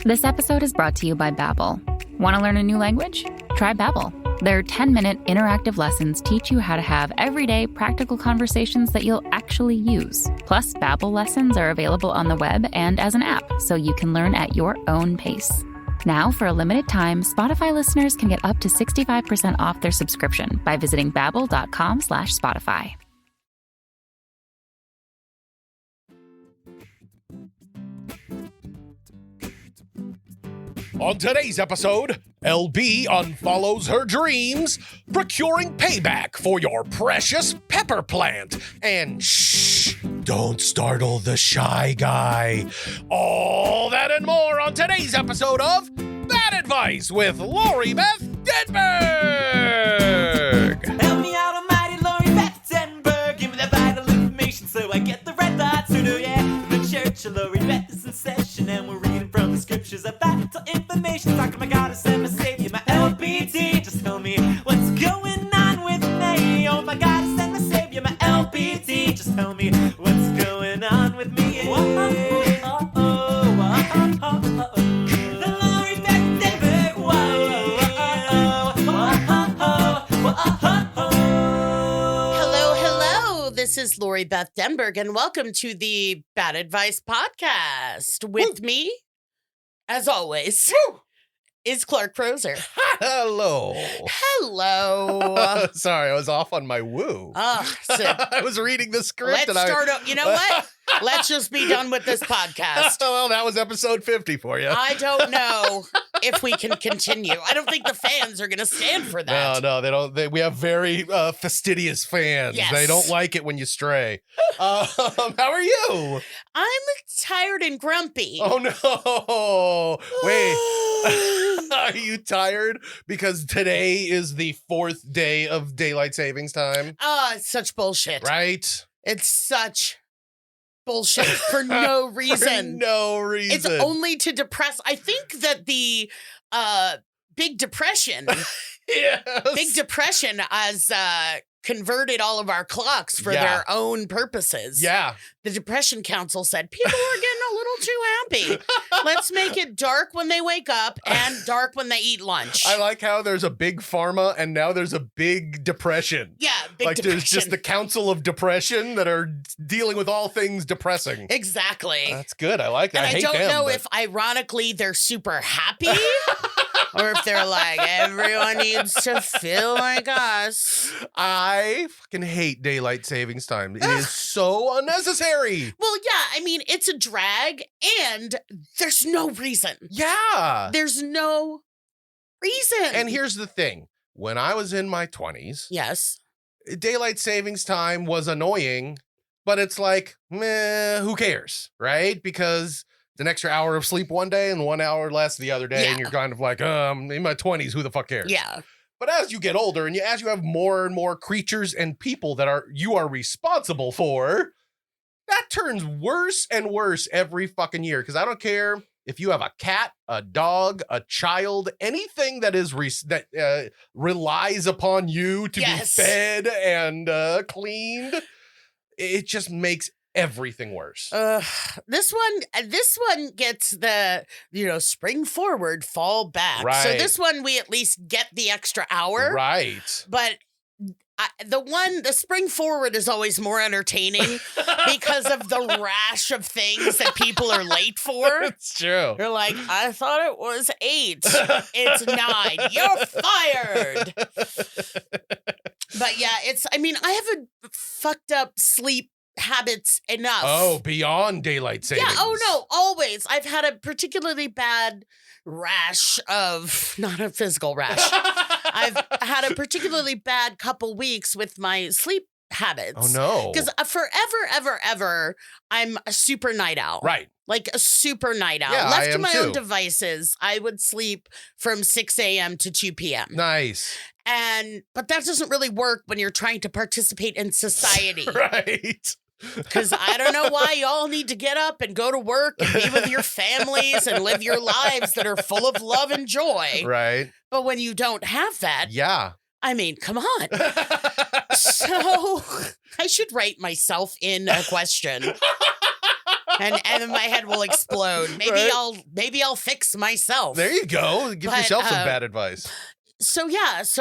This episode is brought to you by Babbel. Want to learn a new language? Try Babbel. Their 10-minute interactive lessons teach you how to have everyday practical conversations that you'll actually use. Plus, Babbel lessons are available on the web and as an app, so you can learn at your own pace. Now, for a limited time, Spotify listeners can get up to 65% off their subscription by visiting babbel.com/Spotify. On today's episode, LB unfollows her dreams, procuring payback for your precious pepper plant, and shh, don't startle the shy guy. All that and more on today's episode of Bad Advice with Lori Beth Denberg. Help me out, almighty Lori Beth Denberg. Give me the vital information so I get the red thoughts to do, yeah. The church of Lori Beth is in session and we're reading from the scriptures of vital information. Talking my goddess and my savior, my LBT. Just tell me what's going on with me. Oh, my goddess and my savior, my LBT. Just tell me what's going on with me. Yeah. The Lori Beth Denberg. Hello. This is Lori Beth Denberg, and welcome to the Bad Advice podcast. With me, as always, is Clark Crozer. Hello. Hello. Sorry, I was off on my woo. So I was reading the script. let's start. You know what? Let's just be done with this podcast. Well, that was episode 50 for you. I don't know if we can continue. I don't think the fans are going to stand for that. No, they don't. We have very fastidious fans. Yes. They don't like it when you stray. How are you? I'm tired and grumpy. Oh, no. Wait. Are you tired? Because today is the 4th day of daylight savings time. It's such bullshit. Right? It's such bullshit for no reason. For no reason. It's only to depress. I think that the Big Depression, Yes. Big Depression has converted all of our clocks for their own purposes. Yeah. The Depression Council said people are getting a little too happy. Let's make it dark when they wake up and dark when they eat lunch. I like how there's a big pharma and now there's a big depression. Yeah, Big like Depression. There's just the Council of Depression that are dealing with all things depressing. Exactly. That's good. I like that. And I hate don't them, know but- if ironically they're super happy or if they're like, everyone needs to feel like us. I fucking hate daylight savings time. It is so unnecessary. Well, yeah, I mean, it's a drag and there's no reason. Yeah. There's no reason. And here's the thing. When I was in my 20s, yes. daylight savings time was annoying, but it's like, meh, who cares, right? Because it's an extra hour of sleep one day and 1 hour less the other day, and you're kind of like, in my 20s, who the fuck cares? Yeah. But as you get older and as you have more and more creatures and people that you are responsible for, that turns worse and worse every fucking year. Because I don't care if you have a cat, a dog, a child, anything that is relies upon you to be fed and cleaned, it just makes everything worse. This one gets the, spring forward, fall back. Right. So this one, we at least get the extra hour. Right. But the spring forward is always more entertaining because of the rash of things that people are late for. It's true. You're like, I thought it was 8. It's 9. You're fired. But yeah, I have a fucked up sleep habits enough. Oh, beyond daylight savings. Yeah, oh no, always. I've had a particularly bad rash of, not a physical rash. I've had a particularly bad couple weeks with my sleep habits. Oh no. Because ever, I'm a super night owl. Right. Like a super night owl. Yeah, Left I to am my too. own devices, I would sleep from 6 a.m. to 2 p.m. Nice. But that doesn't really work when you're trying to participate in society. Right. Because I don't know why y'all need to get up and go to work and be with your families and live your lives that are full of love and joy. Right. But when you don't have that, Yeah. I mean, come on. So I should write myself in a question. and my head will explode. Maybe I'll fix myself. There you go. Give yourself some bad advice. So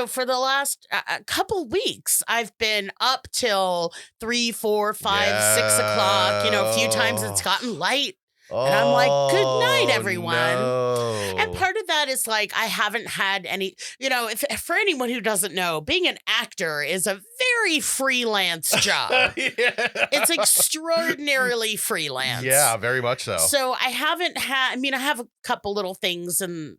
for the last couple weeks, I've been up till 3, 4, 5, 6 o'clock. A few times it's gotten light. And I'm like, good night, everyone. No. And part of that is like, I haven't had any, if for anyone who doesn't know, being an actor is a very freelance job. It's extraordinarily freelance. Yeah, very much so. So I haven't had, I have a couple little things and,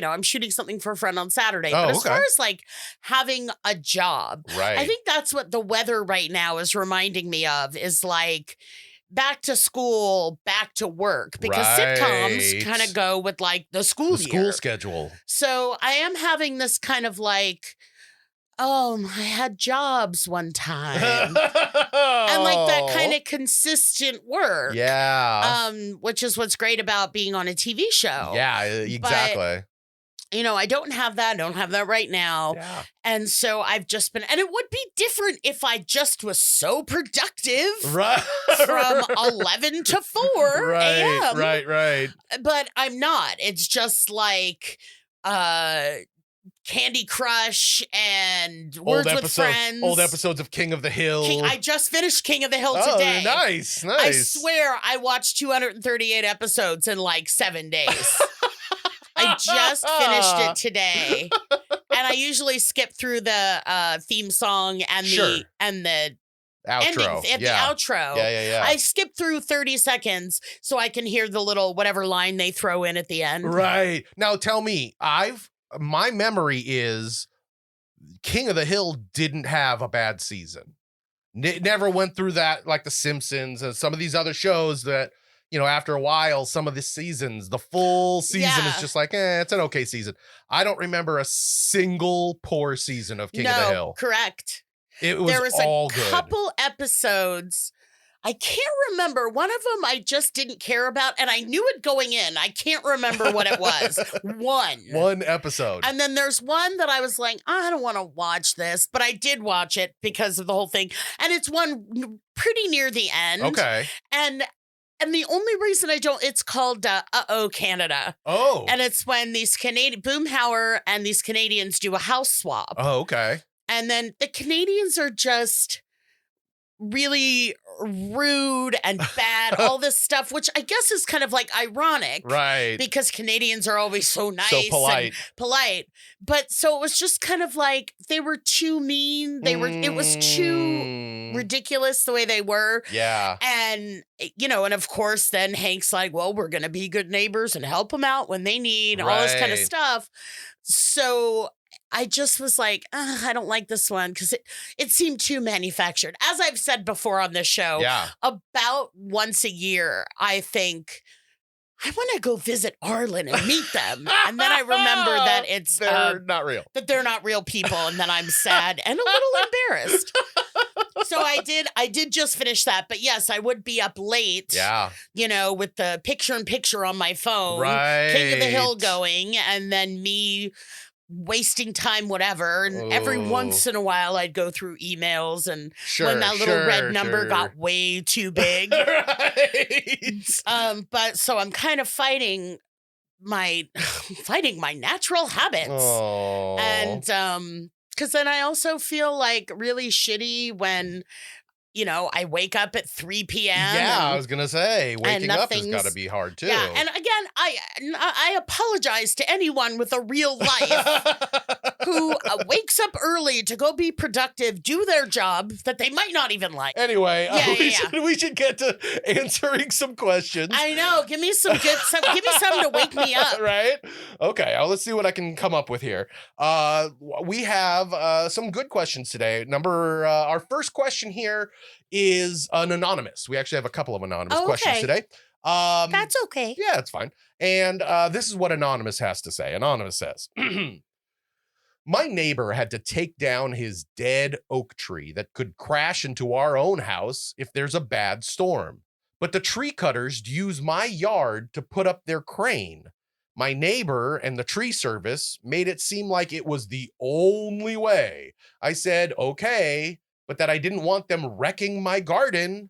I'm shooting something for a friend on Saturday. But as far as like having a job, right. I think that's what the weather right now is reminding me of is like, back to school, back to work, because sitcoms kind of go with like the school schedule. So I am having this kind of like, I had jobs one time. And like that kind of consistent work. Yeah. Which is what's great about being on a TV show. Yeah, exactly. But, I don't have that. I don't have that right now. Yeah. And so I've just been, and it would be different if I just was so productive from 11 to 4 a.m. Right. But I'm not. It's just like Candy Crush and Words with Friends. Old episodes of King of the Hill. I just finished King of the Hill today. Nice. I swear I watched 238 episodes in like 7 days. I just finished it today, and I usually skip through the theme song and the outro. The outro. Yeah. I skip through 30 seconds so I can hear the little whatever line they throw in at the end. Right. Now tell me, my memory is King of the Hill didn't have a bad season. It never went through that like The Simpsons and some of these other shows that. After a while, some of the seasons, the full season is just like, it's an okay season. I don't remember a single poor season of King of the Hill. Correct. There was a good. Couple episodes. I can't remember. One of them I just didn't care about, and I knew it going in. I can't remember what it was. One episode. And then there's one that I was like, I don't want to watch this, but I did watch it because of the whole thing. And it's one pretty near the end. Okay. And the only reason I don't, it's called Uh-Oh Canada. Oh. And it's when these Boomhauer and these Canadians do a house swap. Oh, okay. And then the Canadians are just really rude and bad, all this stuff, which I guess is kind of like ironic. Right. Because Canadians are always so nice. So polite. And polite. But so it was just kind of like they were too mean. It was too ridiculous the way they were. Yeah. And, and of course then Hank's like, well, we're going to be good neighbors and help them out when they need all this kind of stuff. So I just was like, I don't like this one because it seemed too manufactured. As I've said before on this show, about once a year, I think, I want to go visit Arlen and meet them. And then I remember that they're not real. That they're not real people. And then I'm sad and a little embarrassed. So I did just finish that. But yes, I would be up late. Yeah. With the picture-in-picture on my phone. Right. King of the Hill going. And then me wasting time, whatever. And every once in a while I'd go through emails and when that little red number got way too big. Right. But so I'm kind of fighting my natural habits. Oh. And because then I also feel like really shitty when I wake up at 3 p.m. Yeah, I was going to say, waking up has got to be hard, too. Yeah, and again, I apologize to anyone with a real life who wakes up early to go be productive, do their job that they might not even like. Anyway, we should get to answering some questions. I know. Give me something to wake me up. Right? Okay, let's see what I can come up with here. We have some good questions today. Our first question here is an anonymous. We actually have a couple of anonymous questions today. That's okay. Yeah, it's fine. And this is what Anonymous has to say. Anonymous says, my neighbor had to take down his dead oak tree that could crash into our own house if there's a bad storm. But the tree cutters use my yard to put up their crane. My neighbor and the tree service made it seem like it was the only way. I said, okay, but that I didn't want them wrecking my garden.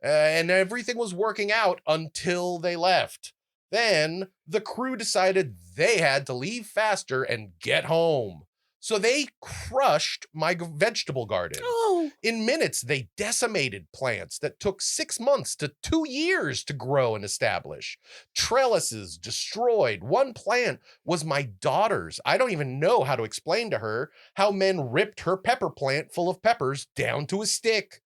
And everything was working out until they left. Then the crew decided they had to leave faster and get home. So they crushed my vegetable garden. Oh. In minutes, they decimated plants that took 6 months to 2 years to grow and establish. Trellises destroyed. One plant was my daughter's. I don't even know how to explain to her how men ripped her pepper plant full of peppers down to a stick.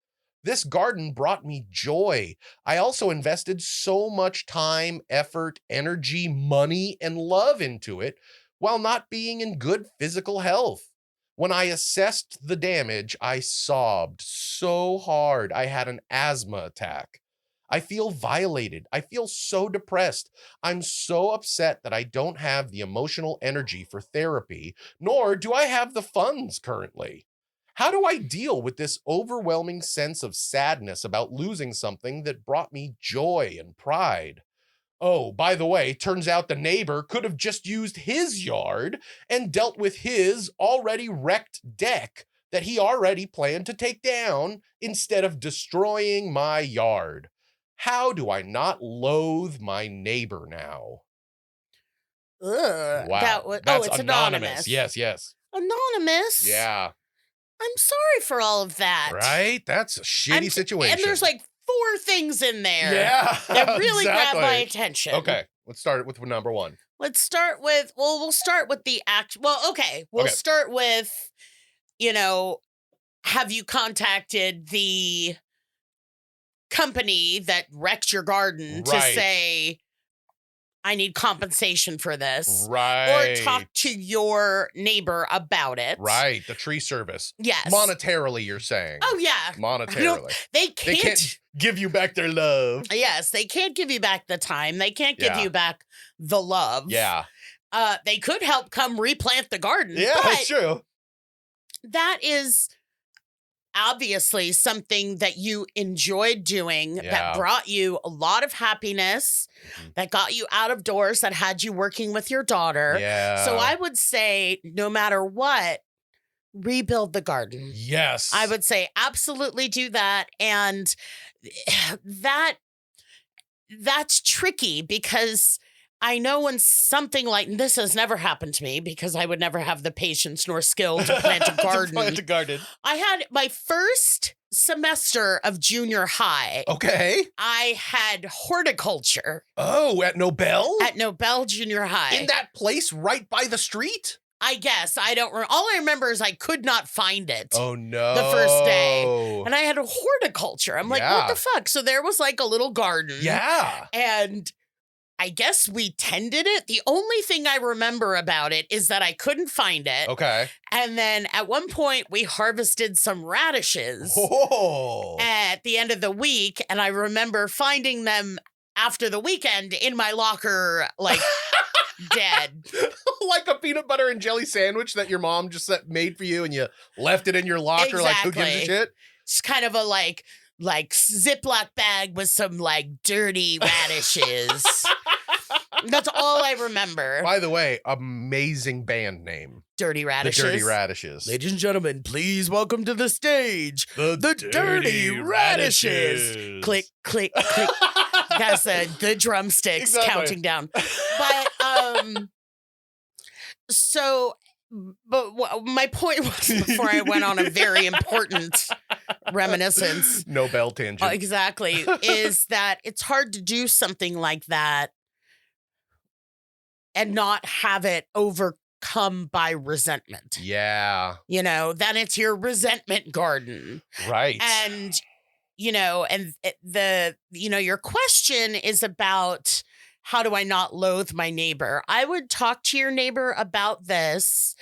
This garden brought me joy. I also invested so much time, effort, energy, money, and love into it while not being in good physical health. When I assessed the damage, I sobbed so hard I had an asthma attack. I feel violated. I feel so depressed. I'm so upset that I don't have the emotional energy for therapy, nor do I have the funds currently. How do I deal with this overwhelming sense of sadness about losing something that brought me joy and pride? Oh, by the way, turns out the neighbor could have just used his yard and dealt with his already wrecked deck that he already planned to take down instead of destroying my yard. How do I not loathe my neighbor now? Ugh. Wow. That's it's anonymous. Yes. Anonymous? Yeah. I'm sorry for all of that. Right? That's a shitty situation. And there's like 4 things in there yeah, that really exactly. grab my attention. Okay, let's start with number 1. Let's start with, we'll start with the We'll start with, have you contacted the company that wrecked your garden to say, I need compensation for this. Right. Or talk to your neighbor about it. Right. The tree service. Yes. Monetarily, you're saying. Oh, yeah. Monetarily. They can't give you back their love. Yes. They can't give you back the time. They can't give you back the love. Yeah. They could help come replant the garden. Yeah, that's true. That is obviously something that you enjoyed doing, that brought you a lot of happiness, that got you out of doors, that had you working with your daughter. Yeah. So I would say, no matter what, rebuild the garden. Yes. I would say absolutely do that. And that's tricky because I know when something like this has never happened to me because I would never have the patience nor skill to plant a garden. I had my first semester of junior high. Okay. I had horticulture. Oh, at Nobel? At Nobel Junior High. In that place right by the street? I guess. I don't all I remember is I could not find it. Oh, no. The first day. And I had a horticulture. I'm like, what the fuck? So there was like a little garden. Yeah. And I guess we tended it. The only thing I remember about it is that I couldn't find it. Okay. And then at one point we harvested some radishes at the end of the week. And I remember finding them after the weekend in my locker, like dead. Like a peanut butter and jelly sandwich that your mom just made for you and you left it in your locker. Exactly. Like, who gives a shit? It's kind of a like Ziploc bag with some like dirty radishes. That's all I remember. By the way, amazing band name. Dirty Radishes. The Dirty Radishes. Ladies and gentlemen, please welcome to the stage the Dirty Radishes. Click, click, click. That's the drumsticks counting down. But my point was, before I went on a very important reminiscence. Nobel tangent. Exactly. Is that it's hard to do something like that and not have it overcome by resentment. Yeah. Then it's your resentment garden. Right. And, your question is about, how do I not loathe my neighbor? I would talk to your neighbor about this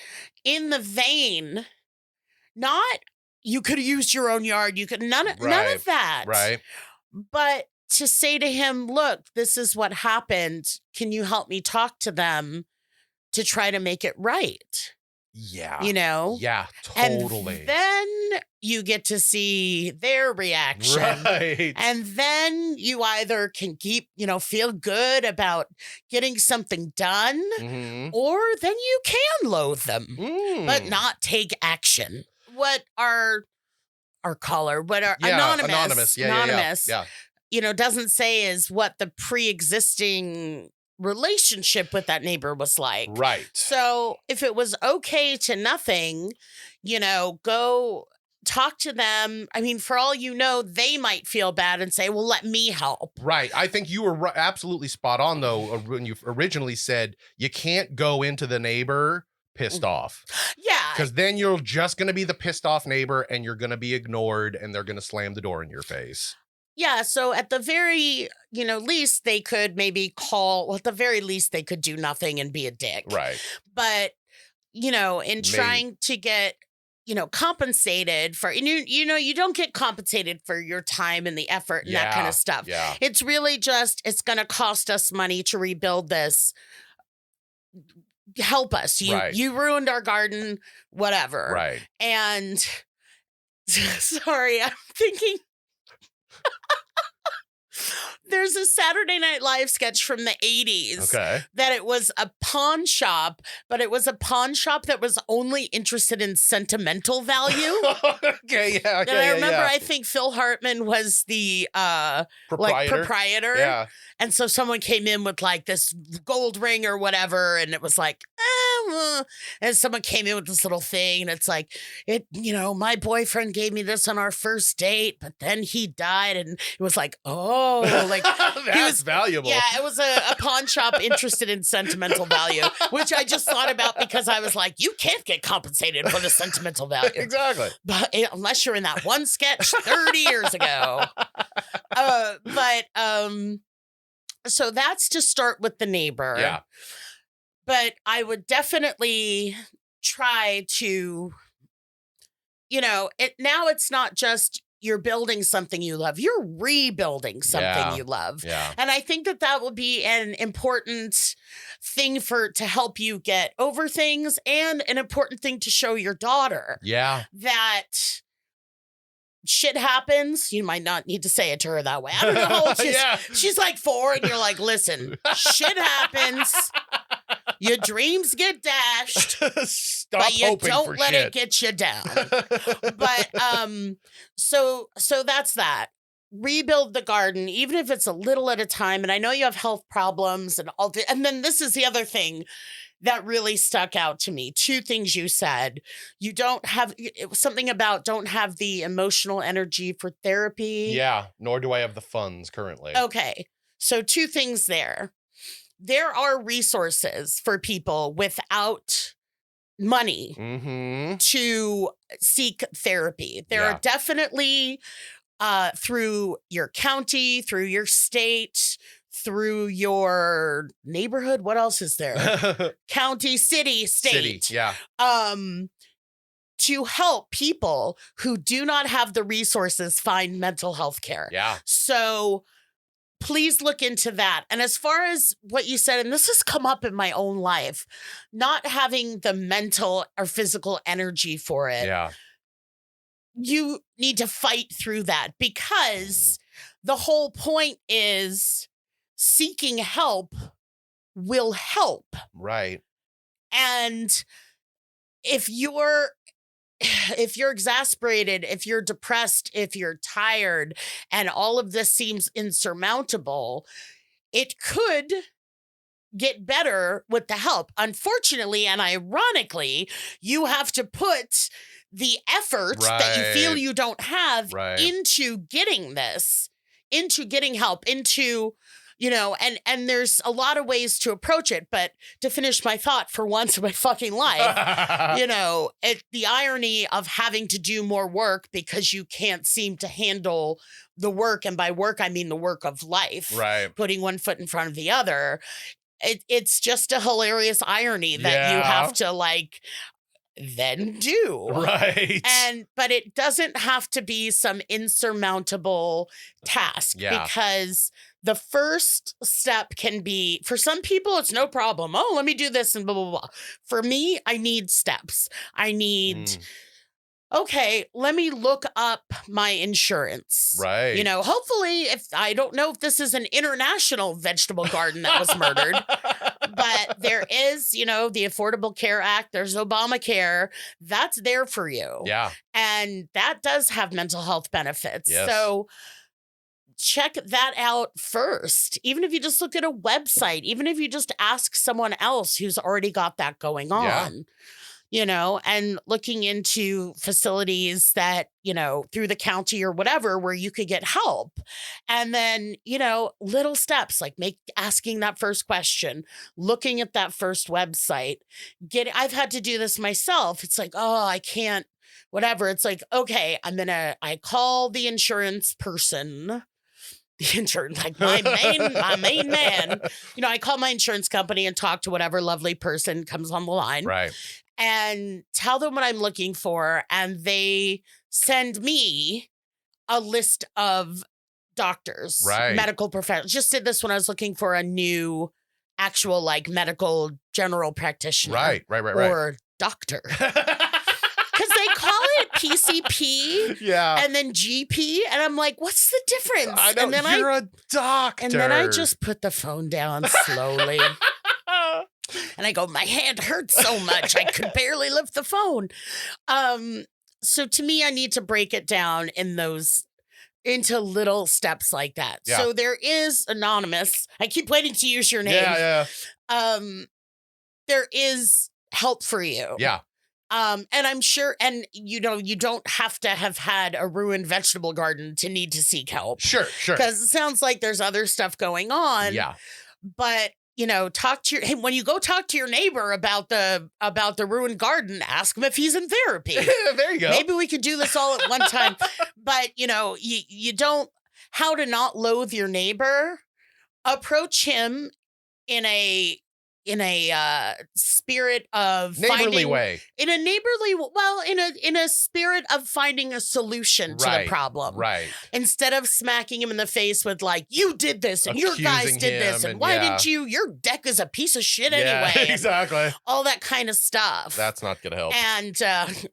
in the vein, not you could have used your own yard. You could none of that. Right. But to say to him, look, this is what happened. Can you help me talk to them to try to make it right? Yeah. Yeah, totally. And then you get to see their reaction. Right. And then you either can keep, feel good about getting something done, or then you can loathe them, but not take action. What our or caller, but anonymous. Anonymous. Yeah. Doesn't say is what the pre-existing relationship with that neighbor was like. Right. So if it was okay to nothing, go talk to them. I mean, for all you know, they might feel bad and say, well, let me help. Right. I think you were absolutely spot on, though, when you originally said you can't go into the neighbor pissed off. Yeah. Because then you're just going to be the pissed off neighbor and you're going to be ignored and they're going to slam the door in your face. Yeah. So at the very, least they could maybe call, well, at the very least they could do nothing and be a dick. Right. But, in trying to get, compensated for, you don't get compensated for your time and the effort and that kind of stuff. Yeah. It's really just, it's going to cost us money to rebuild this. Help us. You ruined our garden, whatever. Right. And sorry, I'm thinking there's a Saturday Night Live sketch from the 80s that it was a pawn shop, but it was a pawn shop that was only interested in sentimental value. And I remember I think Phil Hartman was the proprietor. Yeah. And so someone came in with like this gold ring or whatever, and it was like, and someone came in with this little thing, and it's like, my boyfriend gave me this on our first date, but then he died, and it was like, like that's valuable. Yeah, it was a pawn shop interested in sentimental value, which I just thought about because I was like, you can't get compensated for the sentimental value. Exactly. But unless you're in that one sketch 30 years ago. So that's to start with the neighbor. Yeah. But I would definitely try to, now it's not just you're building something you love. You're rebuilding something you love. Yeah. And I think that would be an important thing to help you get over things, and an important thing to show your daughter. Yeah. That shit happens. You might not need to say it to her that way. I don't know how old she is. She's like 4, and you're like, listen, shit happens. Your dreams get dashed. Stop but you hoping don't for let shit. it get you down. But so that's that. Rebuild the garden, even if it's a little at a time. And I know you have health problems and all. And then this is the other thing that really stuck out to me. 2 things you said. You don't have, it was something about don't have the emotional energy for therapy. Yeah, nor do I have the funds currently. Okay, so 2 things there. There are resources for people without money to seek therapy. There are definitely through your county, through your state, through your neighborhood. What else is there? County, city, state. City, yeah. To help people who do not have the resources find mental health care. Yeah. So please look into that. And as far as what you said, and this has come up in my own life, not having the mental or physical energy for it. Yeah. You need to fight through that, because the whole point is seeking help will help. Right. And if you're exasperated, if you're depressed, if you're tired, and all of this seems insurmountable, it could get better with the help. Unfortunately and ironically, you have to put the effort that you feel you don't have into getting this, into getting help, into, and there's a lot of ways to approach it. But to finish my thought for once in my fucking life, the irony of having to do more work because you can't seem to handle the work. And by work, I mean the work of life, putting one foot in front of the other. It's just a hilarious irony that you have to then do. Right. But it doesn't have to be some insurmountable task, because the first step can be, for some people, it's no problem. Oh, let me do this and blah, blah, blah. For me, I need steps. I need, okay, let me look up my insurance. Right. Hopefully, I don't know if this is an international vegetable garden that was murdered, but there is, the Affordable Care Act. There's Obamacare. That's there for you. Yeah. And that does have mental health benefits. Yes. So check that out first. Even if you just look at a website, even if you just ask someone else who's already got that going on. And looking into facilities that, through the county or whatever, where you could get help. And then, little steps like asking that first question, looking at that first website, I've had to do this myself. It's like, oh, I can't, whatever. It's like, okay, I call the insurance person. The insurance, like my main man. I call my insurance company and talk to whatever lovely person comes on the line. Right. And tell them what I'm looking for. And they send me a list of doctors, medical professionals. Just did this when I was looking for a new actual medical general practitioner. Right. Or doctor. Because they call it PCP and then GP. And I'm like, what's the difference? I know, and then you're a doctor. And then I just put the phone down slowly. And I go, my hand hurts so much. I could barely lift the phone. So to me, I need to break it down into little steps like that. Yeah. So there is Anonymous. I keep waiting to use your name. Yeah. There is help for you. Yeah. And I'm sure, and you don't have to have had a ruined vegetable garden to need to seek help. Sure. Because it sounds like there's other stuff going on. Yeah. But when you go talk to your neighbor about the ruined garden, ask him if he's in therapy. There you go. Maybe we could do this all at one time. But you don't, how to not loathe your neighbor. Approach him in a spirit of neighborly way. In a spirit of finding a solution to the problem. Right. Instead of smacking him in the face with you did this and your guys did this and why didn't you? Your deck is a piece of shit anyway. Exactly. All that kind of stuff. That's not going to help. And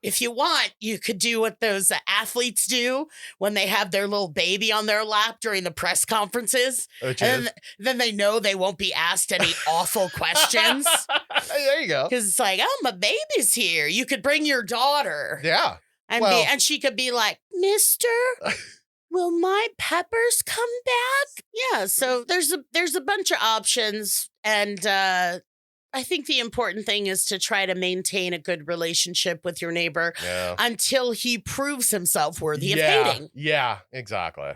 if you want, you could do what those athletes do when they have their little baby on their lap during the press conferences. And then they know they won't be asked any awful questions. There you go. Because it's like, oh, my baby's here. You could bring your daughter. Yeah. And she could be like, Mister, will my peppers come back? Yeah. So there's a bunch of options. And I think the important thing is to try to maintain a good relationship with your neighbor until he proves himself worthy of hating. Yeah, exactly.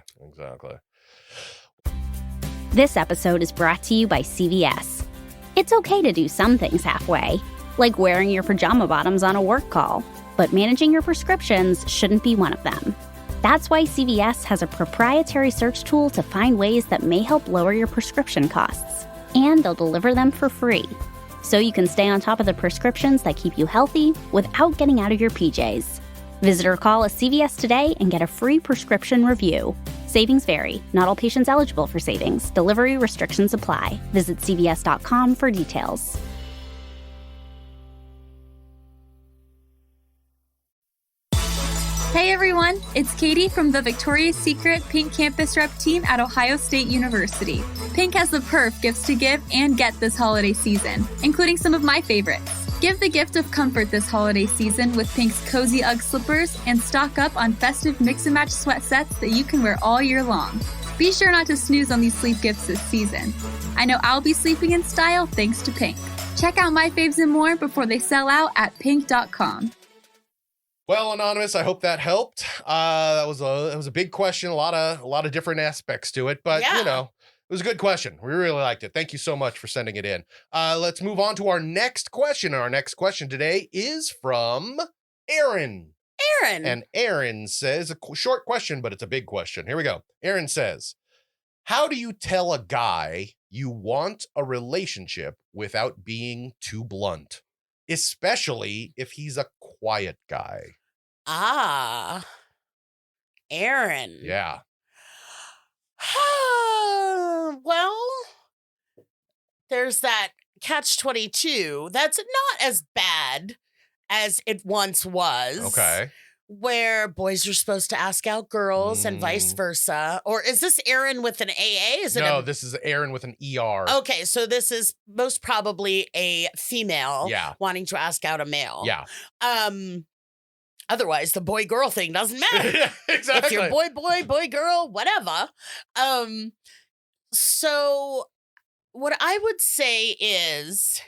This episode is brought to you by CVS. It's okay to do some things halfway, like wearing your pajama bottoms on a work call, but managing your prescriptions shouldn't be one of them. That's why CVS has a proprietary search tool to find ways that may help lower your prescription costs, and they'll deliver them for free. So you can stay on top of the prescriptions that keep you healthy without getting out of your PJs. Visit or call a CVS today and get a free prescription review. Savings vary. Not all patients eligible for savings. Delivery restrictions apply. Visit cvs.com for details. Hey everyone, it's Katie from the Victoria's Secret Pink Campus Rep team at Ohio State University. Pink has the perf gifts to give and get this holiday season, including some of my favorites. Give the gift of comfort this holiday season with Pink's cozy Ugg slippers and stock up on festive mix-and-match sweat sets that you can wear all year long. Be sure not to snooze on these sleep gifts this season. I know I'll be sleeping in style thanks to Pink. Check out my faves and more before they sell out at pink.com. Well, Anonymous, I hope that helped. That was a big question, a lot of different aspects to it, but it was a good question. We really liked it. Thank you so much for sending it in. Let's move on to our next question. Our next question today is from Aaron. And Aaron says, a short question, but it's a big question. Here we go. Aaron says, how do you tell a guy you want a relationship without being too blunt? Especially if he's a quiet guy. Aaron. Yeah. Well, there's that catch-22 that's not as bad as it once was. Okay. where boys are supposed to ask out girls and vice versa. Or is this Aaron with an AA? Is it No, this is Aaron with an ER. Okay, so this is most probably a female Yeah. wanting to ask out a male. Yeah. Otherwise, the boy-girl thing doesn't matter. Yeah, exactly. If you're boy-girl, whatever. So what I would say is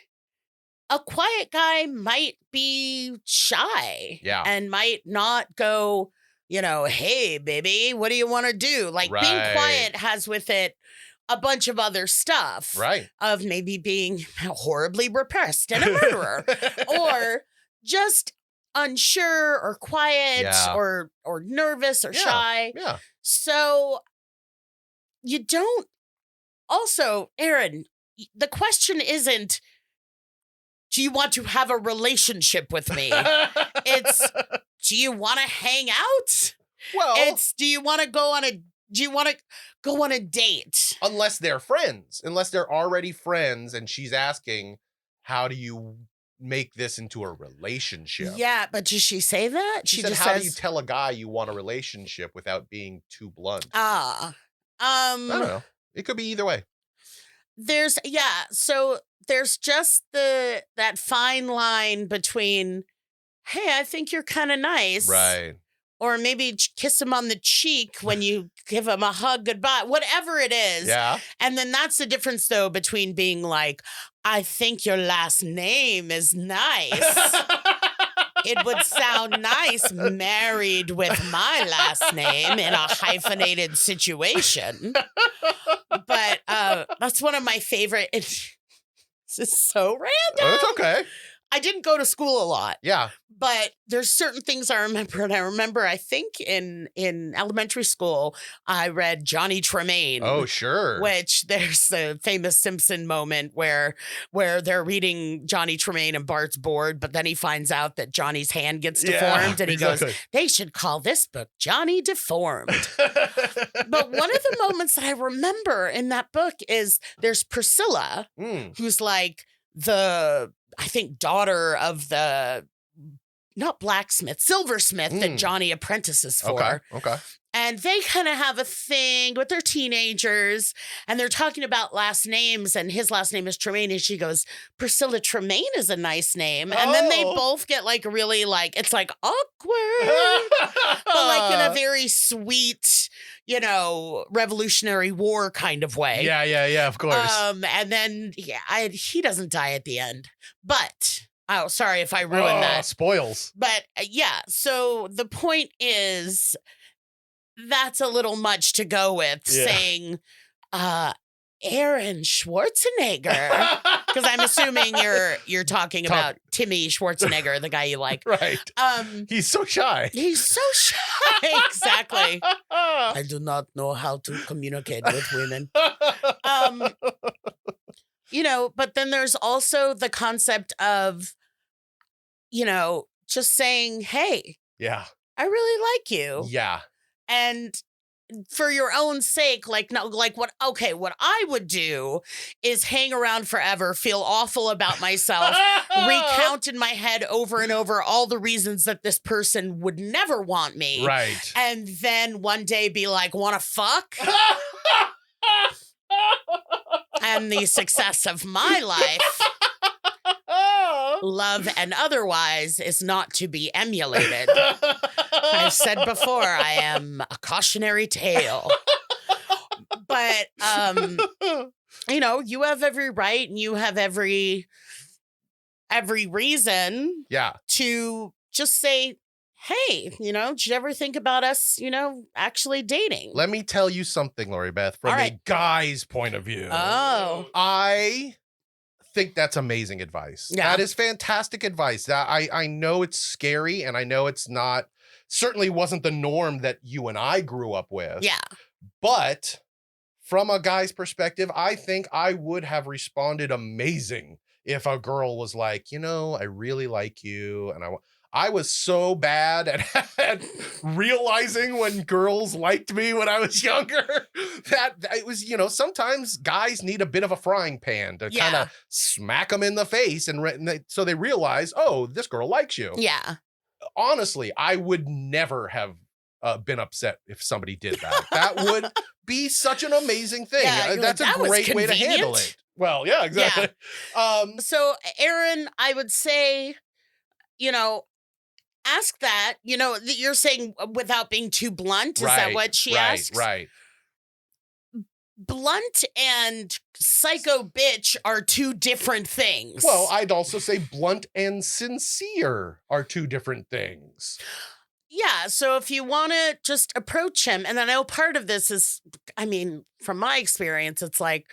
a quiet guy might be shy. Yeah. And might not go, hey, baby, what do you want to do? Like being Right. quiet has with it a bunch of other stuff. Right. Of maybe being horribly repressed and a murderer. Or just unsure or quiet Yeah. or nervous or Yeah. shy. Yeah. So you don't also, Aaron, the question isn't, do you want to have a relationship with me? It's, do you want to hang out? Well, It's, do you want to go on a date? unless they're friends, unless they're already friends and she's asking, how do you make this into a relationship? Yeah, but does she say that? She said, just how says, do you tell a guy you want a relationship without being too blunt? I I don't know. It could be either way. So there's just that fine line between, hey, I think you're kind of nice. Right. Or maybe kiss him on the cheek when you give him a hug goodbye, whatever it is. Yeah. And then that's the difference, though, between being like, I think your last name is nice. It would sound nice married with my last name in a hyphenated situation. But that's one of my favorite. This is so random. Oh, it's okay. I didn't go to school a lot. Yeah. But there's certain things I remember. And I remember, I think in elementary school, I read Johnny Tremaine. Oh, sure. Which there's the famous Simpson moment where they're reading Johnny Tremaine and Bart's bored, but then he finds out that Johnny's hand gets deformed and he goes, they should call this book Johnny Deformed. But one of the moments that I remember in that book is there's Priscilla, who's like I think daughter of the, not blacksmith, silversmith that Johnny apprentices for. Okay. And they kind of have a thing with their teenagers and they're talking about last names and his last name is Tremaine. And she goes, Priscilla Tremaine is a nice name. And then they both get like really like, it's like awkward, but like in a very sweet, Revolutionary War kind of way. Yeah, of course. And then he doesn't die at the end, but oh, sorry if I ruined that. Spoils. But so the point is, that's a little much to go with saying, Aaron Schwarzenegger, because I'm assuming you're talking about Timmy Schwarzenegger, the guy you like. Right. He's so shy. He's so shy. Exactly. I do not know how to communicate with women. But then there's also the concept of, just saying, hey, Yeah. I really like you. Yeah. And for your own sake, what I would do is hang around forever, feel awful about myself, recount in my head over and over all the reasons that this person would never want me. Right. And then one day be like, wanna fuck? And the success of my life, love and otherwise, is not to be emulated. I've said before, I am a cautionary tale. But, you have every right and you have every reason to just say, hey, did you ever think about us, actually dating? Let me tell you something, Lori Beth, from a guy's point of view. Oh. I think that's amazing advice. Yeah. That is fantastic advice. I know it's scary and I know it's certainly wasn't the norm that you and I grew up with. Yeah. But from a guy's perspective, I think I would have responded amazing if a girl was like, I really like you. And I was so bad at realizing when girls liked me when I was younger that it was, sometimes guys need a bit of a frying pan to kind of smack them in the face. And so they realize, oh, this girl likes you. Yeah. honestly, I would never have been upset if somebody did that. That would be such an amazing thing. Yeah, That's that a was great way to handle convenient. it. Well, yeah, exactly. So, Aaron, I would say, ask that. You're saying without being too blunt. Is that what she asks? Right. Blunt and psycho bitch are two different things. Well, I'd also say blunt and sincere are two different things. Yeah, so if you want to just approach him, and I know part of this is, from my experience, it's like,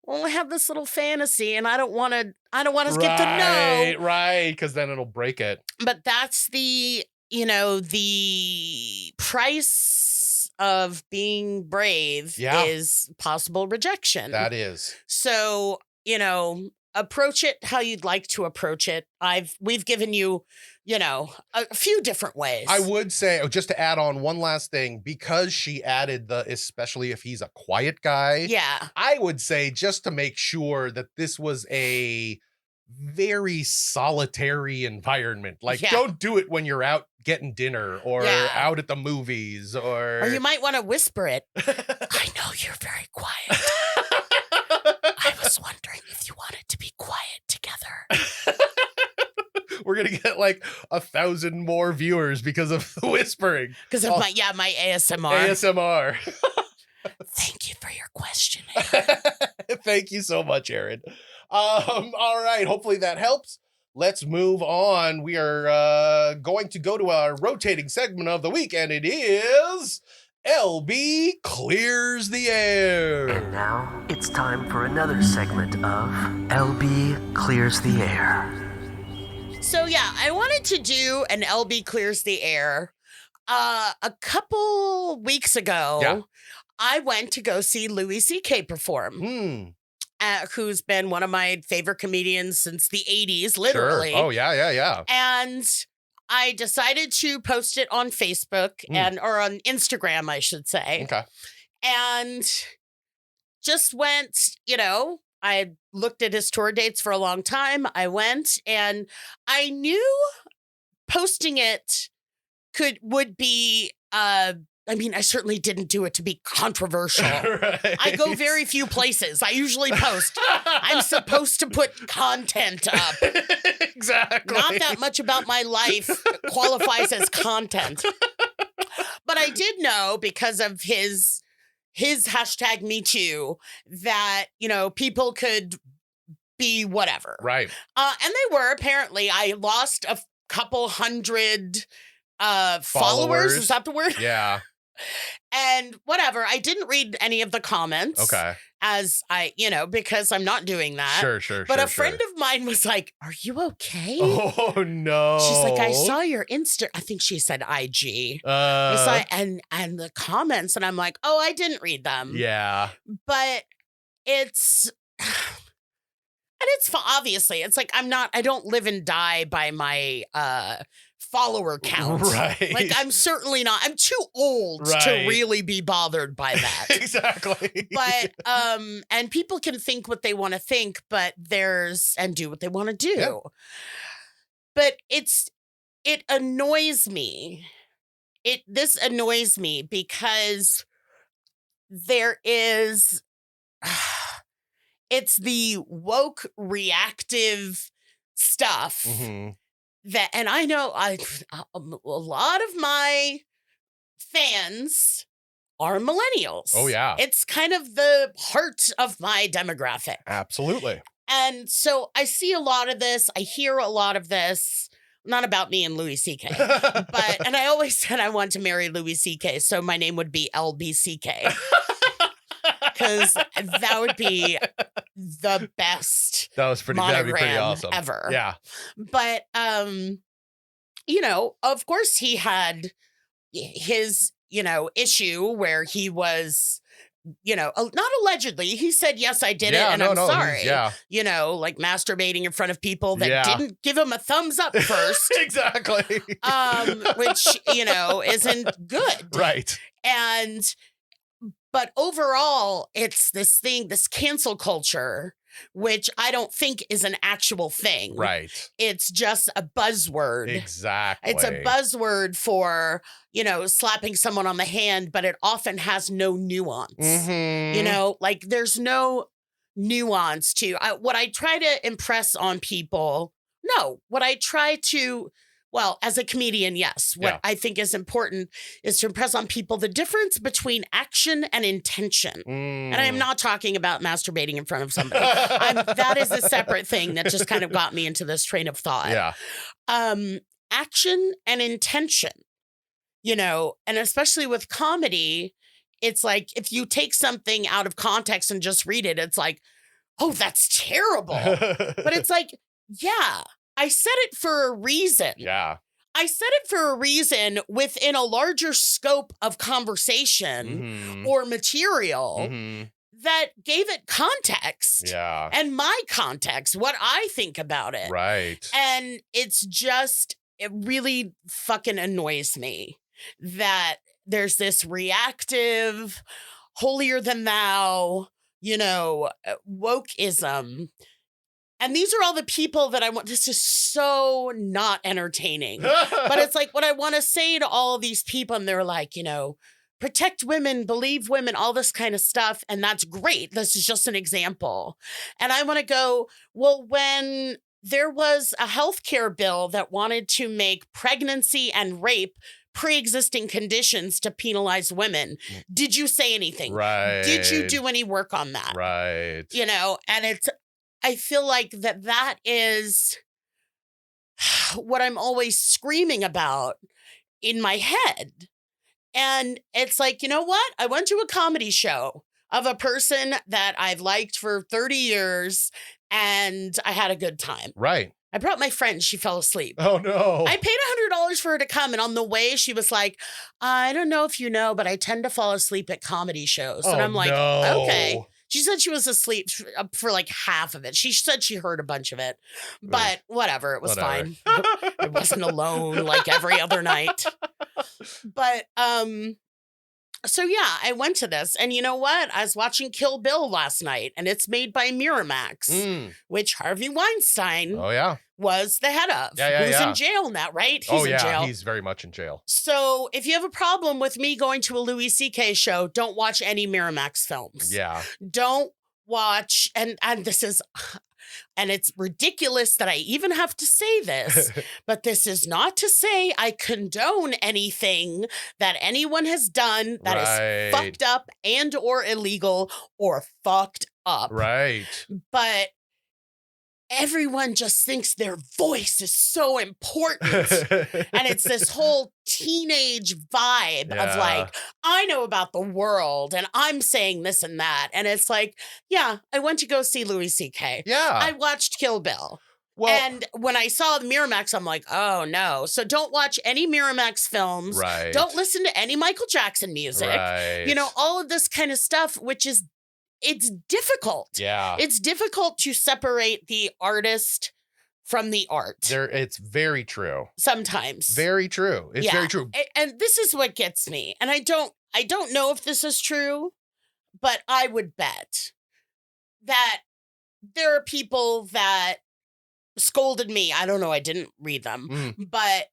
well, I have this little fantasy, and I don't want to get to know. Right, because then it'll break it. But that's the price of being brave is possible rejection. That is. So, approach it how you'd like to approach it. We've given you, a few different ways. I would say, just to add on one last thing, because she added especially if he's a quiet guy. Yeah. I would say, just to make sure that this was a very solitary environment. Like, don't do it when you're out getting dinner or out at the movies or you might want to whisper it. I know you're very quiet. I was wondering if you wanted to be quiet together. We're going to get like 1,000 more viewers because of the whispering. Because of my ASMR. ASMR. Thank you for your question. Thank you so much, Aaron. All right. Hopefully that helps. Let's move on. We are going to go to our rotating segment of the week, and it is LB Clears the Air. And now it's time for another segment of LB Clears the Air. So I wanted to do an LB Clears the Air. A couple weeks ago, I went to go see Louis C.K. perform. Who's been one of my favorite comedians since the 80s, literally. Sure. Oh, yeah. And I decided to post it on Facebook or on Instagram, I should say. Okay. And just went, I looked at his tour dates for a long time. I went, and I knew posting it would be, I certainly didn't do it to be controversial. Right. I go very few places. I usually post. I'm supposed to put content up. Exactly. Not that much about my life qualifies as content. But I did know, because of his hashtag Me Too, that, people could be whatever. Right. And they were. Apparently, I lost a couple hundred followers. Is that the word? Yeah. And whatever. I didn't read any of the comments. Okay. As because I'm not doing that. Sure. But a friend of mine was like, "Are you okay?" Oh no. She's like, "I saw your I think she said IG. I saw and the comments, and I'm like, "Oh, I didn't read them." Yeah. But it's obviously, it's like I don't live and die by my follower count. Right. Like, I'm certainly not. I'm too old to really be bothered by that. Exactly. But and people can think what they want to think, and do what they want to do. Yeah. But it annoys me. This annoys me because there is it's the woke reactive stuff. Mm-hmm. And I know a lot of my fans are millennials. Oh, yeah. It's kind of the heart of my demographic. Absolutely. And so I see a lot of this. I hear a lot of this. Not about me and Louis C.K. And I always said I want to marry Louis C.K. So my name would be LB C.K. Because that would be the best. That'd be pretty awesome ever. Yeah. But of course he had his issue where he was not allegedly. He said, "Yes, I did it, and I'm sorry." Like masturbating in front of people that didn't give him a thumbs up first. Exactly. Which isn't good. Right. But overall, it's this cancel culture which I don't think is an actual thing. Right. It's just a buzzword. Exactly. It's a buzzword for, slapping someone on the hand, but it often has no nuance. Mhm. Like there's no nuance to what I try to impress on people. No, what I try to, well, as a comedian, yes, what Yeah. I think is important is to impress on people the difference between action and intention. And I am not talking about masturbating in front of somebody. That is a separate thing that just kind of got me into this train of thought. Yeah. Action and intention, and especially with comedy, it's like if you take something out of context and just read it, it's like, oh, that's terrible. But it's like, yeah, I said it for a reason. Yeah. I said it for a reason within a larger scope of conversation or material that gave it context. Yeah. And my context, what I think about it. Right. And it's just, it really fucking annoys me that there's this reactive, holier than thou, wokeism. And these are all the people that I want. This is so not entertaining. But it's like what I want to say to all of these people. And they're like, protect women, believe women, all this kind of stuff. And that's great. This is just an example. And I want to go, well, when there was a healthcare bill that wanted to make pregnancy and rape pre-existing conditions to penalize women, did you say anything? Right. Did you do any work on that? Right. And I feel like that is what I'm always screaming about in my head. And it's like, you know what? I went to a comedy show of a person that I've liked for 30 years and I had a good time. Right. I brought my friend. She fell asleep. Oh, no. I paid $100 for her to come. And on the way, she was like, I don't know if you know, but I tend to fall asleep at comedy shows. And I'm like, no. okay. She said she was asleep for like half of it. She said she heard a bunch of it, but whatever. It was fine. It wasn't alone like every other night. But, so yeah, I went to this and you know what? I was watching Kill Bill last night and it's made by Miramax, which Harvey Weinstein Oh, yeah. was the head of. Yeah, Who's yeah. in jail now, right? He's in jail. He's very much in jail. So if you have a problem with me going to a Louis C.K. show, don't watch any Miramax films. Yeah. Don't watch, and this is, and it's ridiculous that I even have to say this, but this is not to say I condone anything that anyone has done that is fucked up and or illegal or fucked up. Right. But everyone just thinks their voice is so important. And it's this whole teenage vibe of like, I know about the world and I'm saying this and that. And it's like, yeah, I went to go see Louis C.K. Yeah. I watched Kill Bill. Well, and when I saw the Miramax, I'm like, oh no. So don't watch any Miramax films. Right. Don't listen to any Michael Jackson music. Right. All of this kind of stuff, which is, it's difficult. Yeah. It's difficult to separate the artist from the art. It's very true. Sometimes. Very true. It's very true. And this is what gets me. And I don't know if this is true, but I would bet that there are people that scolded me. I don't know. I didn't read them, but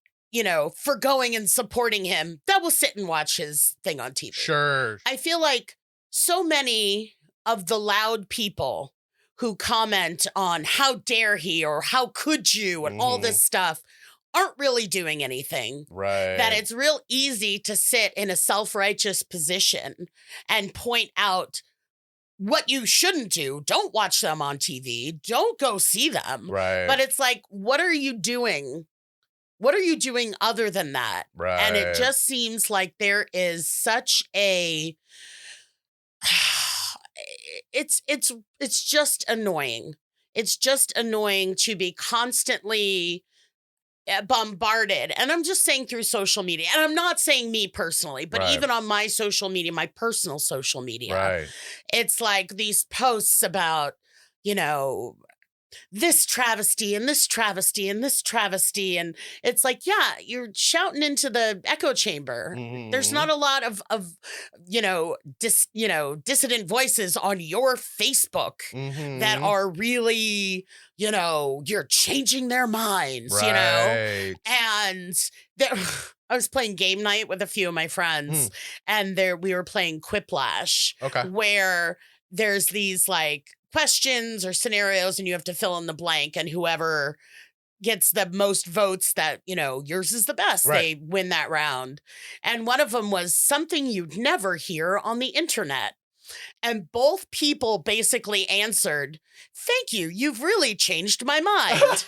for going and supporting him, that will sit and watch his thing on TV. Sure. I feel like so many of the loud people who comment on how dare he or how could you and all this stuff aren't really doing anything. Right. That it's real easy to sit in a self-righteous position and point out what you shouldn't do. Don't watch them on TV. Don't go see them. Right. But it's like, what are you doing? What are you doing other than that? Right. And it just seems like there is such a it's just annoying. It's just annoying to be constantly bombarded. And I'm just saying through social media. And I'm not saying me personally, but even on my social media, my personal social media, it's like these posts about, this travesty and this travesty and this travesty. And it's like, yeah, you're shouting into the echo chamber. There's not a lot of dissident voices on your Facebook that are really, you're changing their minds, Right. and I was playing game night with a few of my friends, and we were playing Quiplash, where there's these like questions or scenarios, and you have to fill in the blank, and whoever gets the most votes that, yours is the best, they win that round. And one of them was something you'd never hear on the internet. And both people basically answered, "Thank you. You've really changed my mind."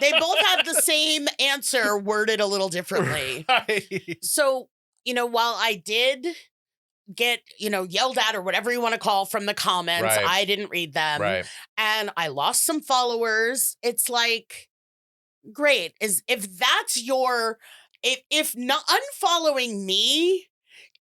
They both had the same answer worded a little differently. Right. So, while I did get, yelled at or whatever you want to call from the comments, Right. I didn't read them. Right. And I lost some followers. It's like, great. If that's if not unfollowing me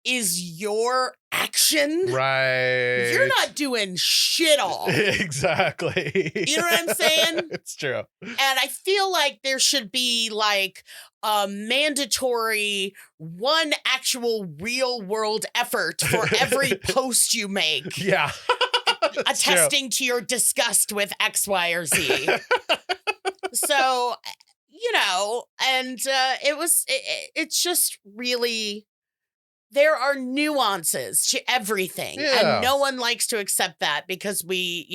is your action, Right. you're not doing shit all. Exactly. You know what I'm saying? It's true. And I feel like there should be like a mandatory one actual real world effort for every post you make, Yeah. It's true. attesting to your disgust with X, Y, or Z. So, and it's just really, there are nuances to everything. Yeah. And no one likes to accept that because we,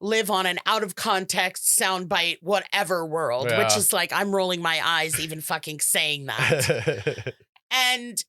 live on an out of context soundbite, whatever world, Yeah. which is like, I'm rolling my eyes even fucking saying that. And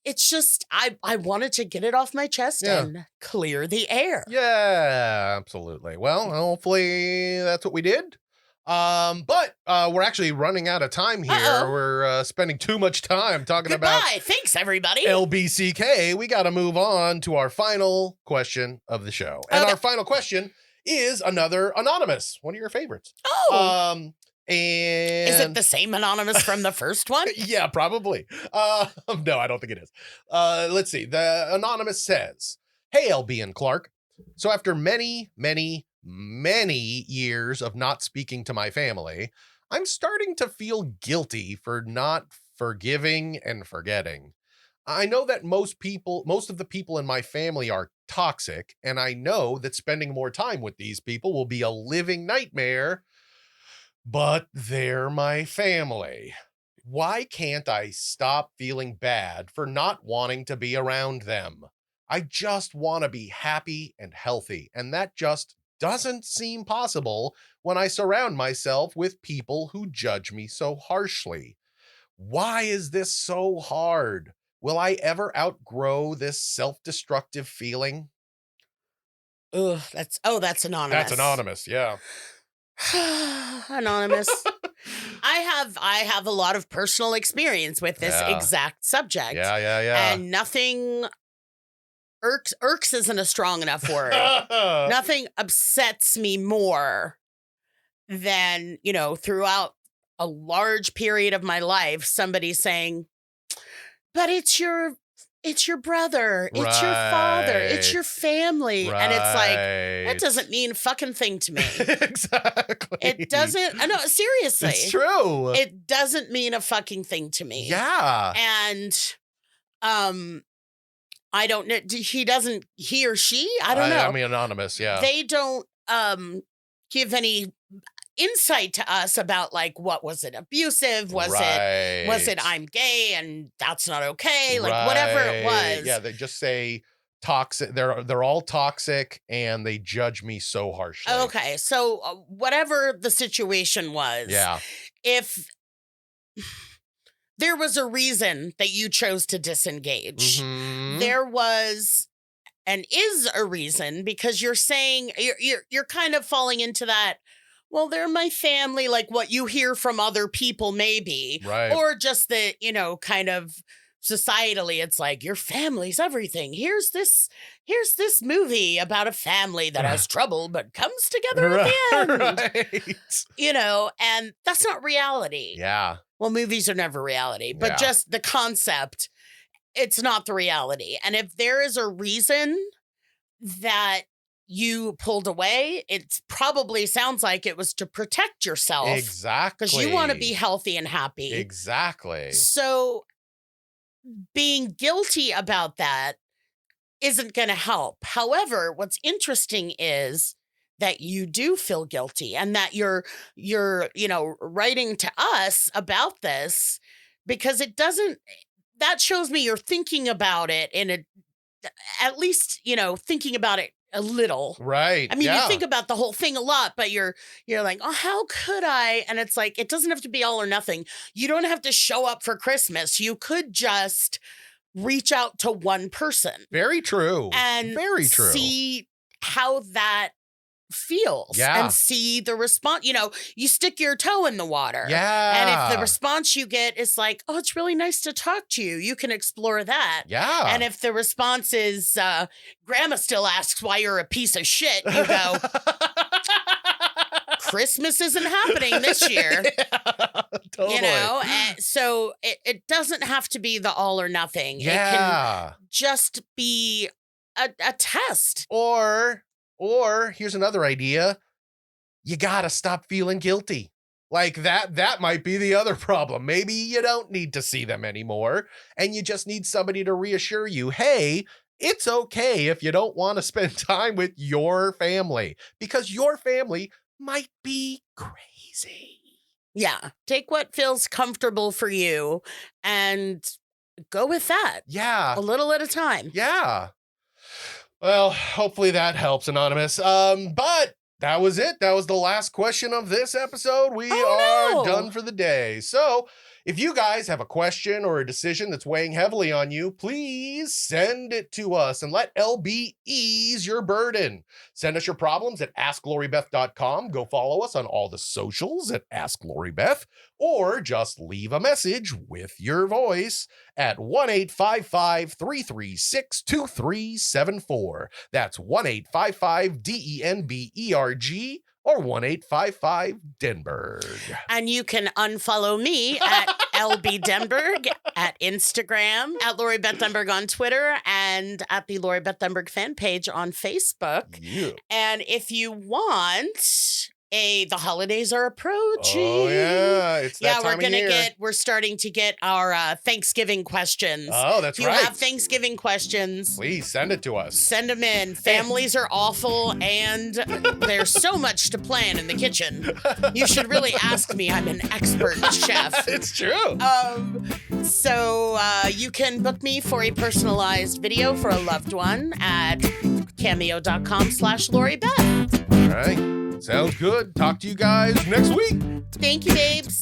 it's just, I wanted to get it off my chest and clear the air. Yeah, absolutely. Well, hopefully that's what we did. But we're actually running out of time here. Uh-oh. We're spending too much time talking about Goodbye. Thanks, everybody. LBCK. We got to move on to our final question of the show. And Okay. our final question is another anonymous, one of your favorites. Oh. And Is it the same anonymous from the first one? Yeah, probably. No, I don't think it is. Let's see. The anonymous says, "Hey, LB and Clark. So after many years of not speaking to my family, I'm starting to feel guilty for not forgiving and forgetting. I know that most of the people in my family are toxic, and I know that spending more time with these people will be a living nightmare, but they're my family. Why can't I stop feeling bad for not wanting to be around them? I just want to be happy and healthy, and that just doesn't seem possible when I surround myself with people who judge me so harshly. Why is this so hard? Will I ever outgrow this self-destructive feeling?" Ugh, that's anonymous. That's anonymous, yeah. Anonymous. I have a lot of personal experience with this Yeah. exact subject. Yeah. And nothing irks isn't a strong enough word. Nothing upsets me more than, throughout a large period of my life, somebody saying, "But it's your brother, it's your father, it's your family." And it's like, that doesn't mean a fucking thing to me. Exactly. It doesn't. No, seriously. It's true. It doesn't mean a fucking thing to me. Yeah. And, I don't know. He or she, I don't know. I mean, anonymous, yeah. They don't give any insight to us about like, what was it abusive? Was it I'm gay and that's not okay? Like whatever it was. Yeah, they just say toxic. They're all toxic and they judge me so harshly. Okay, so whatever the situation was, Yeah. if there was a reason that you chose to disengage, Mhm. there was and is a reason, because you're saying you're kind of falling into that, well, they're my family, like what you hear from other people maybe, Right. or just the, kind of societally, it's like your family's everything. Here's this movie about a family that has trouble but comes together at the end. Right. And that's not reality. Yeah. Well, movies are never reality, but Yeah. just the concept, it's not the reality. And if there is a reason that you pulled away, it probably sounds like it was to protect yourself. Exactly. Because you want to be healthy and happy. Exactly. So being guilty about that isn't going to help. However, what's interesting is that you do feel guilty and that you're writing to us about this, because that shows me you're thinking about it at least thinking about it a little. Right. I mean, yeah. you think about the whole thing a lot, but you're like, oh, how could I? And it's like, it doesn't have to be all or nothing. You don't have to show up for Christmas. You could just reach out to one person. Very true. And very true. See how that feels. Yeah. And see the response. You stick your toe in the water. Yeah. And if the response you get is like, oh, it's really nice to talk to you, you can explore that. Yeah. And if the response is, grandma still asks why you're a piece of shit, you go, Christmas isn't happening this year. Yeah, totally. And so it doesn't have to be the all or nothing. Yeah. It can just be a test. Or here's another idea. You gotta stop feeling guilty. Like that might be the other problem. Maybe you don't need to see them anymore, and you just need somebody to reassure you, hey, it's okay if you don't want to spend time with your family, because your family might be crazy. Yeah. Take what feels comfortable for you and go with that. Yeah. A little at a time. Yeah. Well, hopefully that helps, Anonymous. But that was it. That was the last question of this episode. We are done for the day. So if you guys have a question or a decision that's weighing heavily on you, please send it to us and let LB ease your burden. Send us your problems at AskLoriBeth.com. Go follow us on all the socials at AskLoriBeth, or just leave a message with your voice at 1-855-336-2374. That's 1-855-DENBERG or 1-855-Denberg. And you can unfollow me at LB Denberg at Instagram, at Lori Beth Denberg on Twitter, and at the Lori Beth Denberg fan page on Facebook. Yeah. And if you want, the holidays are approaching. Oh, yeah. It's that time of year. We're starting to get our Thanksgiving questions. Oh, that's if right. you have Thanksgiving questions, please send it to us. Send them in. Families are awful, and there's so much to plan in the kitchen. You should really ask me. I'm an expert chef. It's true. So you can book me for a personalized video for a loved one at cameo.com/LoriBeth. All right. Sounds good. Talk to you guys next week. Thank you, babes.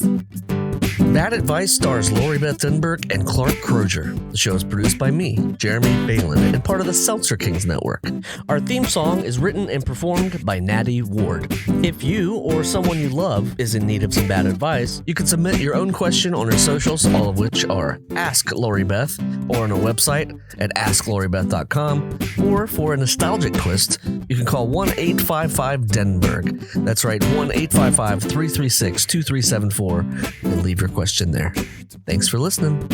Bad Advice stars Lori Beth Denberg and Clark Crozer. The show is produced by me, Jeremy Balon, and part of the Seltzer Kings network. Our theme song is written and performed by Natty Ward. If you or someone you love is in need of some bad advice, you can submit your own question on our socials, all of which are Ask Lori Beth, or on our website at AskLoriBeth.com, or for a nostalgic twist, you can call 1-855-Denberg. That's right, 1-855-336-2374, and leave your question there. Thanks for listening.